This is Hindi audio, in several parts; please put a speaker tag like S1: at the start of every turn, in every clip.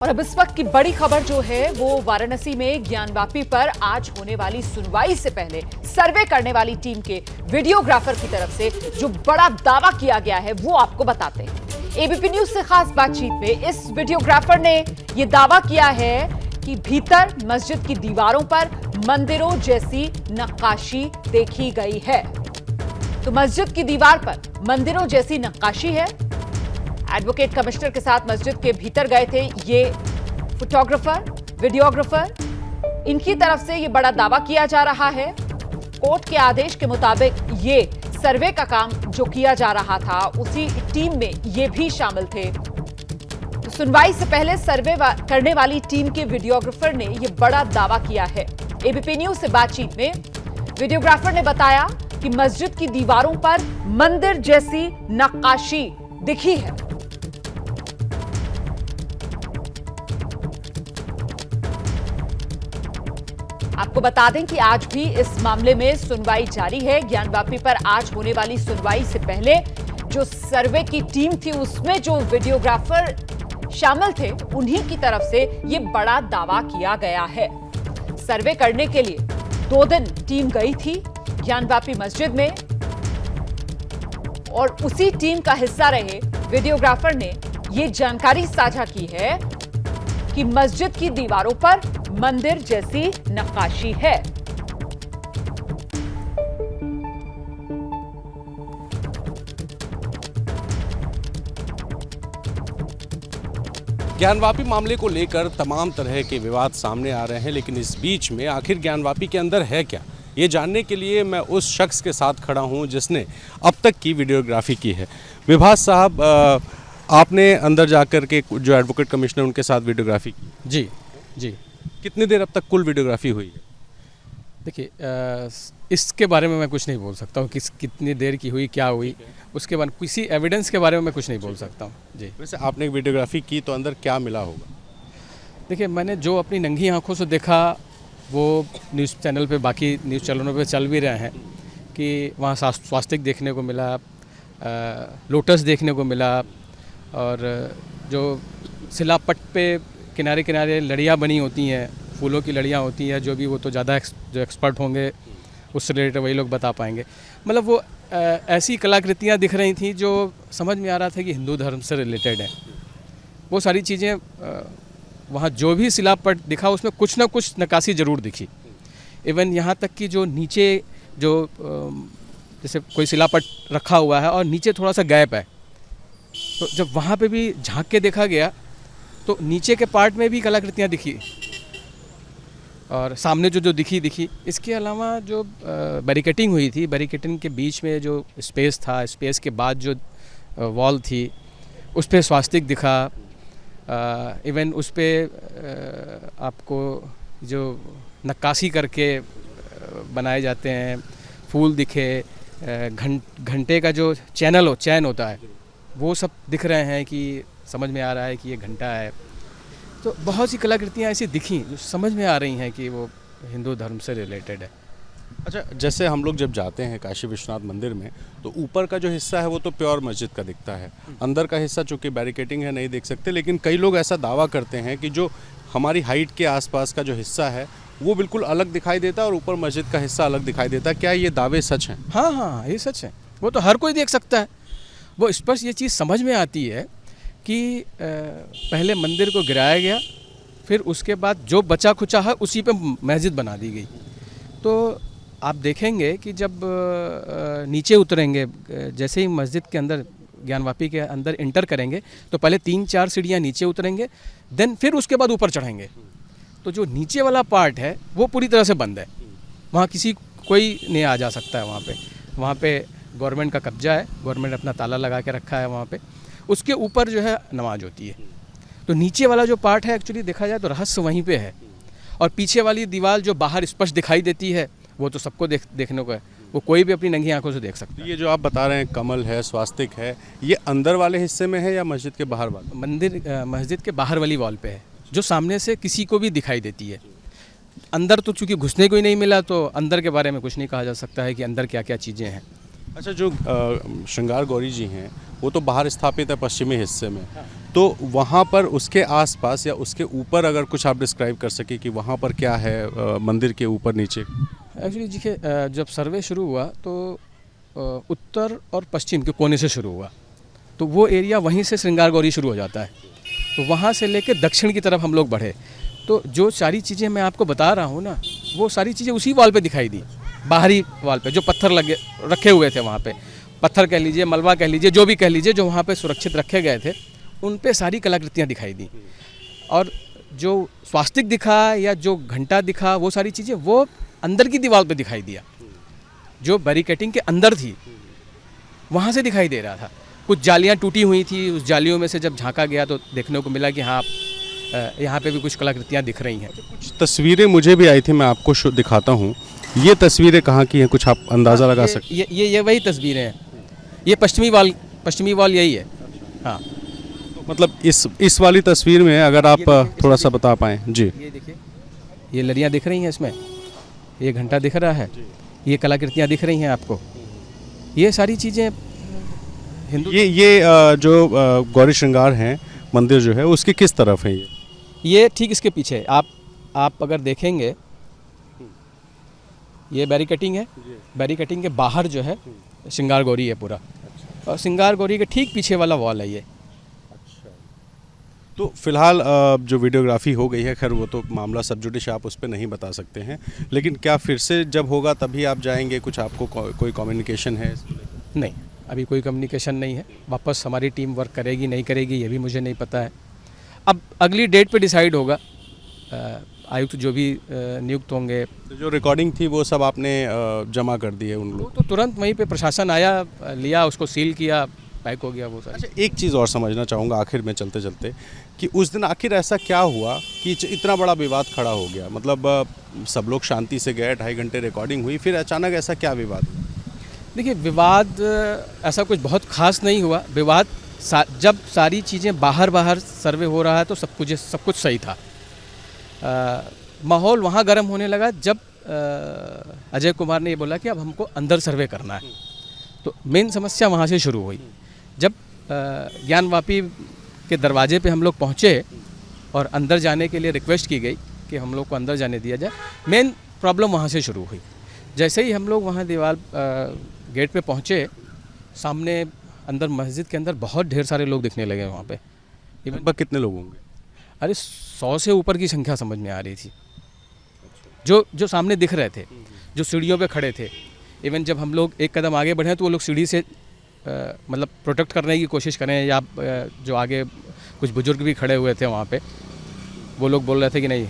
S1: और अब इस वक्त की बड़ी खबर जो है वो वाराणसी में ज्ञानवापी पर आज होने वाली सुनवाई से पहले सर्वे करने वाली टीम के वीडियोग्राफर की तरफ से जो बड़ा दावा किया गया है वो आपको बताते हैं। एबीपी न्यूज से खास बातचीत में इस वीडियोग्राफर ने यह दावा किया है कि भीतर मस्जिद की दीवारों पर मंदिरों जैसी नक्काशी देखी गई है। तो मस्जिद की दीवार पर मंदिरों जैसी नक्काशी है। एडवोकेट कमिश्नर के साथ मस्जिद के भीतर गए थे ये फोटोग्राफर, वीडियोग्राफर। इनकी तरफ से ये बड़ा दावा किया जा रहा है। कोर्ट के आदेश के मुताबिक ये सर्वे का काम जो किया जा रहा था उसी टीम में ये भी शामिल थे। तो सुनवाई से पहले सर्वे करने वाली टीम के वीडियोग्राफर ने ये बड़ा दावा किया है। एबीपी न्यूज से बातचीत में वीडियोग्राफर ने बताया कि मस्जिद की दीवारों पर मंदिर जैसी नक्काशी दिखी है। आपको बता दें कि आज भी इस मामले में सुनवाई जारी है। ज्ञानवापी पर आज होने वाली सुनवाई से पहले जो सर्वे की टीम थी उसमें जो वीडियोग्राफर शामिल थे उन्हीं की तरफ से ये बड़ा दावा किया गया है। सर्वे करने के लिए 2 दिन टीम गई थी ज्ञानवापी मस्जिद में और उसी टीम का हिस्सा रहे वीडियोग्राफर ने ये जानकारी साझा की है कि मस्जिद की दीवारों पर मंदिर जैसी नक्काशी है।
S2: ज्ञानवापी मामले को लेकर तमाम तरह के विवाद सामने आ रहे हैं, लेकिन इस बीच में आखिर ज्ञानवापी के अंदर है क्या, ये जानने के लिए मैं उस शख्स के साथ खड़ा हूं जिसने अब तक की वीडियोग्राफी की है। विभास साहब, आपने अंदर जाकर के जो एडवोकेट कमिश्नर उनके साथ वीडियोग्राफी की?
S3: जी।
S2: कितनी देर अब तक कुल वीडियोग्राफी हुई है?
S3: देखिए, इसके बारे में मैं कुछ नहीं बोल सकता हूँ कि कितनी देर की हुई, क्या हुई, उसके बाद किसी एविडेंस के बारे में मैं कुछ नहीं बोल सकता हूँ। जी।
S2: वैसे आपने वीडियोग्राफी की तो अंदर क्या मिला होगा?
S3: देखिए, मैंने जो अपनी नंगी आंखों से देखा वो न्यूज़ चैनल पे, बाकी न्यूज़ चैनलों पे चल भी रहे हैं कि वहाँ स्वास्तिक देखने को मिला, लोटस देखने को मिला, और जो शिलापट पे किनारे किनारे लड़ियाँ बनी होती हैं, फूलों की लड़ियाँ होती हैं, जो भी वो तो ज़्यादा जो एक्सपर्ट होंगे उससे रिलेटेड वही लोग बता पाएंगे। मतलब वो ऐसी कलाकृतियाँ दिख रही थी जो समझ में आ रहा था कि हिंदू धर्म से रिलेटेड है। वो सारी चीज़ें वहाँ जो भी शिलापट दिखा उसमें कुछ ना कुछ नक्काशी ज़रूर दिखी। इवन यहाँ तक कि जो नीचे जो जैसे कोई शिलापट रखा हुआ है और नीचे थोड़ा सा गैप है, तो जब वहाँ पे भी झांक के देखा गया तो नीचे के पार्ट में भी कलाकृतियाँ दिखी और सामने जो दिखी। इसके अलावा जो बैरिकेटिंग हुई थी, बैरिकेटिंग के बीच में जो स्पेस था, स्पेस के बाद जो वॉल थी उस पर स्वास्तिक दिखा। इवन उस पर आपको जो नक्काशी करके बनाए जाते हैं फूल दिखे, घंटे का जो चैन होता है वो सब दिख रहे हैं कि समझ में आ रहा है कि ये घंटा है। तो बहुत सी कलाकृतियाँ ऐसी दिखी जो समझ में आ रही हैं कि वो हिंदू धर्म से रिलेटेड है।
S2: अच्छा, जैसे हम लोग जब जाते हैं काशी विश्वनाथ मंदिर में तो ऊपर का जो हिस्सा है वो तो प्योर मस्जिद का दिखता है, अंदर का हिस्सा चूँकि बैरिकेटिंग है नहीं देख सकते, लेकिन कई लोग ऐसा दावा करते हैं कि जो हमारी हाइट के आसपास का जो हिस्सा है वो बिल्कुल अलग दिखाई देता है और ऊपर मस्जिद का हिस्सा अलग दिखाई देता है। क्या ये दावे सच हैं?
S3: हाँ, ये सच है। वो तो हर कोई देख सकता है। वो स्पष्ट ये चीज़ समझ में आती है कि पहले मंदिर को गिराया गया, फिर उसके बाद जो बचा खुचा है उसी पे मस्जिद बना दी गई। तो आप देखेंगे कि जब नीचे उतरेंगे, जैसे ही मस्जिद के अंदर ज्ञानवापी के अंदर इंटर करेंगे तो पहले 3-4 सीढ़ियाँ नीचे उतरेंगे, देन फिर उसके बाद ऊपर चढ़ेंगे। तो जो नीचे वाला पार्ट है वो पूरी तरह से बंद है, वहाँ कोई नहीं आ जा सकता है। वहाँ पे गवर्नमेंट का कब्जा है, गवर्नमेंट अपना ताला लगा के रखा है वहाँ पे। उसके ऊपर जो है नमाज होती है। तो नीचे वाला जो पार्ट है एक्चुअली देखा जाए तो रहस्य वहीं पे है, और पीछे वाली दीवार जो बाहर स्पष्ट दिखाई देती है वो तो सबको देखने को है, वो कोई भी अपनी नंगी आंखों से देख सकता है।
S2: ये जो आप बता रहे हैं कमल है, स्वास्तिक है, ये अंदर वाले हिस्से में है या मस्जिद के बाहर वाले?
S3: मस्जिद के बाहर वाली वॉल पे है, जो सामने से किसी को भी दिखाई देती है। अंदर तो चूँकि घुसने को ही नहीं मिला तो अंदर के बारे में कुछ नहीं कहा जा सकता है कि अंदर क्या क्या चीज़ें हैं।
S2: अच्छा, जो श्रृंगार गौरी जी हैं वो तो बाहर स्थापित है पश्चिमी हिस्से में, तो वहाँ पर उसके आसपास या उसके ऊपर अगर कुछ आप डिस्क्राइब कर सके कि वहाँ पर क्या है मंदिर के ऊपर नीचे।
S3: एक्चुअली देखिए, जब सर्वे शुरू हुआ तो उत्तर और पश्चिम के कोने से शुरू हुआ, तो वो एरिया वहीं से श्रृंगार गौरी शुरू हो जाता है। तो वहाँ से लेकर दक्षिण की तरफ हम लोग बढ़े, तो जो सारी चीज़ें मैं आपको बता रहा हूँ ना, वो सारी चीज़ें उसी वॉल पे दिखाई दी, बाहरी वॉल पे जो पत्थर लगे रखे हुए थे। वहाँ पे पत्थर कह लीजिए, मलबा कह लीजिए, जो भी कह लीजिए, जो वहाँ पे सुरक्षित रखे गए थे, उन पे सारी कलाकृतियाँ दिखाई दी। और जो स्वास्तिक दिखा या जो घंटा दिखा, वो सारी चीज़ें वो अंदर की दीवार पे दिखाई दिया, जो बैरिकेटिंग के अंदर थी वहाँ से दिखाई दे रहा था। कुछ जालियाँ टूटी हुई थी, उस जालियों में से जब झांका गया तो देखने को मिला कि हाँ, यहाँ पे भी कुछ कलाकृतियाँ दिख रही हैं।
S2: कुछ तस्वीरें मुझे भी आई थी, मैं आपको दिखाता हूँ। ये तस्वीरें कहाँ की हैं, कुछ आप अंदाज़ा लगा सकते हैं?
S3: ये वही तस्वीरें हैं। ये पश्चिमी वॉल यही है। हाँ,
S2: मतलब इस वाली तस्वीर में अगर आप थोड़ा सा बता पाएँ। जी,
S3: ये देखिए, ये लड़ियाँ दिख रही हैं इसमें, ये घंटा दिख रहा है, ये कलाकृतियाँ दिख रही हैं आपको। ये सारी चीज़ें हिंदू,
S2: ये जो गौरी श्रृंगार हैं मंदिर जो है उसकी किस तरफ है?
S3: ये ठीक इसके पीछे आप अगर देखेंगे, ये बैरिकेटिंग है, बैरिकेटिंग के बाहर जो है श्रृंगार गौरी है पूरा, और श्रृंगार गौरी के ठीक पीछे वाला वॉल है ये।
S2: तो फिलहाल जो वीडियोग्राफी हो गई है, खैर वो तो मामला सब जुडिश, आप उस पर नहीं बता सकते हैं, लेकिन क्या फिर से जब होगा तभी आप जाएंगे? कुछ आपको कोई कम्युनिकेशन है?
S3: नहीं, अभी कोई कम्युनिकेशन नहीं है। वापस हमारी टीम वर्क करेगी नहीं करेगी ये भी मुझे नहीं पता है। अब अगली डेट पे डिसाइड होगा। आयुक्त जो भी नियुक्त होंगे,
S2: तो जो रिकॉर्डिंग थी वो सब आपने जमा कर दी है उन लोग?
S3: तो तुरंत वहीं पे प्रशासन आया, लिया, उसको सील किया, पैक हो गया वो सारा।
S2: अच्छा, एक चीज़ और समझना चाहूँगा आखिर में चलते चलते, कि उस दिन आखिर ऐसा क्या हुआ कि इतना बड़ा विवाद खड़ा हो गया? मतलब सब लोग शांति से गए, 2.5 घंटे रिकॉर्डिंग हुई, फिर अचानक ऐसा क्या विवाद हुआ?
S3: देखिए, विवाद ऐसा कुछ बहुत खास नहीं हुआ। विवाद जब सारी चीज़ें बाहर सर्वे हो रहा है तो सब कुछ सही था। माहौल वहाँ गर्म होने लगा जब अजय कुमार ने ये बोला कि अब हमको अंदर सर्वे करना है, तो मेन समस्या वहाँ से शुरू हुई। जब ज्ञानवापी के दरवाजे पे हम लोग पहुँचे और अंदर जाने के लिए रिक्वेस्ट की गई कि हम लोग को अंदर जाने दिया जाए, मेन प्रॉब्लम वहाँ से शुरू हुई। जैसे ही हम लोग वहाँ दीवार गेट पे पहुँचे, सामने अंदर मस्जिद के अंदर बहुत ढेर सारे लोग दिखने लगे वहाँ पे।
S2: लगभग कितने लोग होंगे?
S3: अरे 100 से ऊपर की संख्या समझ में आ रही थी, जो सामने दिख रहे थे, जो सीढ़ियों पे खड़े थे। इवन जब हम लोग एक कदम आगे बढ़े तो वो लोग सीढ़ी से मतलब प्रोटेक्ट करने की कोशिश करें, या जो आगे कुछ बुजुर्ग भी खड़े हुए थे वहाँ पे, वो लोग बोल रहे थे कि नहीं,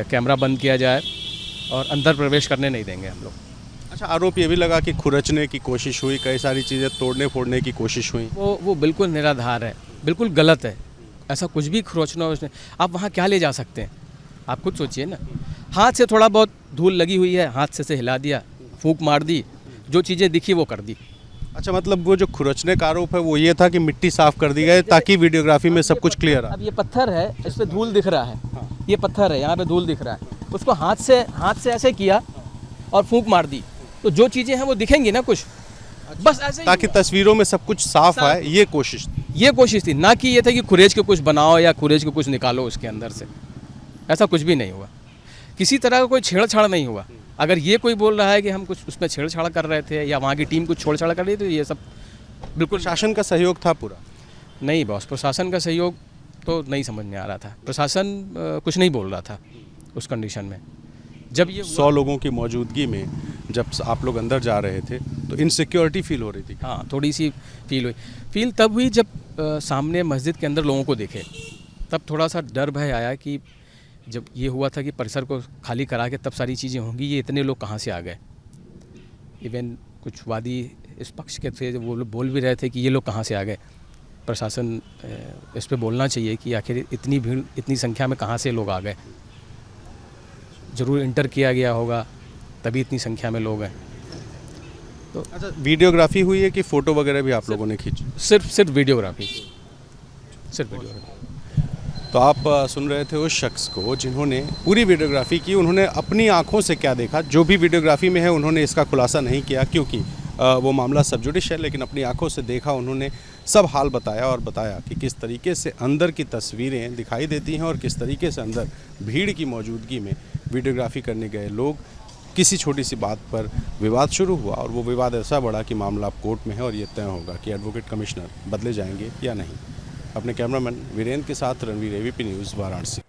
S3: कैमरा बंद किया जाए और अंदर प्रवेश करने नहीं देंगे हम लोग।
S2: अच्छा, आरोप ये भी लगा कि खुरचने की कोशिश हुई, कई सारी चीज़ें तोड़ने फोड़ने की कोशिश हुई।
S3: वो बिल्कुल निराधार है, बिल्कुल गलत है। ऐसा कुछ भी खरोचना उसने, आप वहाँ क्या ले जा सकते हैं? आप खुद सोचिए ना। हाथ से थोड़ा बहुत धूल लगी हुई है, हाथ से हिला दिया, फूंक मार दी, जो चीज़ें दिखी वो कर दी।
S2: अच्छा, मतलब वो जो खुरचने का आरोप है वो ये था कि मिट्टी साफ कर दी गई ताकि वीडियोग्राफी में सब कुछ क्लियर है।
S3: अब ये पत्थर है, इस पर धूल दिख रहा है, ये पत्थर है, यहाँ पे धूल दिख रहा है, उसको हाथ से ऐसे किया और फूंक मार दी, तो जो चीज़ें हैं वो दिखेंगी ना कुछ, बस ऐसे,
S2: ताकि तस्वीरों में सब कुछ साफ आए, ये कोशिश
S3: थी। ना कि ये था कि खुरेज के कुछ बनाओ या खुरेज के कुछ निकालो उसके अंदर से। ऐसा कुछ भी नहीं हुआ, किसी तरह का कोई छेड़छाड़ नहीं हुआ। अगर ये कोई बोल रहा है कि हम कुछ उसमें छेड़छाड़ कर रहे थे या वहाँ की टीम कुछ छेड़छाड़ कर रही थी, तो ये सब बिल्कुल।
S2: शासन का सहयोग था पूरा?
S3: नहीं बॉस, प्रशासन का सहयोग तो नहीं समझ में आ रहा था। प्रशासन कुछ नहीं बोल रहा था उस कंडीशन में। जब ये
S2: 100 लोगों की मौजूदगी में जब आप लोग अंदर जा रहे थे तो इनसिक्योरिटी फील हो रही थी?
S3: हाँ, थोड़ी सी फील तब हुई जब सामने मस्जिद के अंदर लोगों को देखे, तब थोड़ा सा डर भय आया कि जब ये हुआ था कि परिसर को खाली करा के तब सारी चीज़ें होंगी, ये इतने लोग कहाँ से आ गए। इवन कुछ वादी इस पक्ष के थे, वो लोग बोल भी रहे थे कि ये लोग कहाँ से आ गए। प्रशासन इस पे बोलना चाहिए कि आखिर इतनी भीड़, इतनी संख्या में कहाँ से लोग आ गए। ज़रूर इंटर किया गया होगा तभी इतनी संख्या में लोग हैं। तो
S2: अच्छा, वीडियोग्राफी हुई है कि फ़ोटो वगैरह भी आप लोगों ने खींची?
S3: सिर्फ वीडियोग्राफी।
S2: तो आप सुन रहे थे उस शख्स को जिन्होंने पूरी वीडियोग्राफी की। उन्होंने अपनी आंखों से क्या देखा, जो भी वीडियोग्राफी में है उन्होंने इसका खुलासा नहीं किया क्योंकि वो मामला सब जुडिश है, लेकिन अपनी आंखों से देखा उन्होंने सब हाल बताया और बताया कि किस तरीके से अंदर की तस्वीरें दिखाई देती हैं और किस तरीके से अंदर भीड़ की मौजूदगी में वीडियोग्राफी करने गए लोग किसी छोटी सी बात पर विवाद शुरू हुआ और वो विवाद ऐसा बढ़ा कि मामला अब कोर्ट में है और ये तय होगा कि एडवोकेट कमिश्नर बदले जाएंगे या नहीं। अपने कैमरामैन वीरेंद्र के साथ Ranveer, ABP news, Varanasi.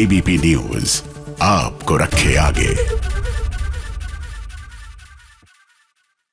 S4: ABP news आपको रखे आगे।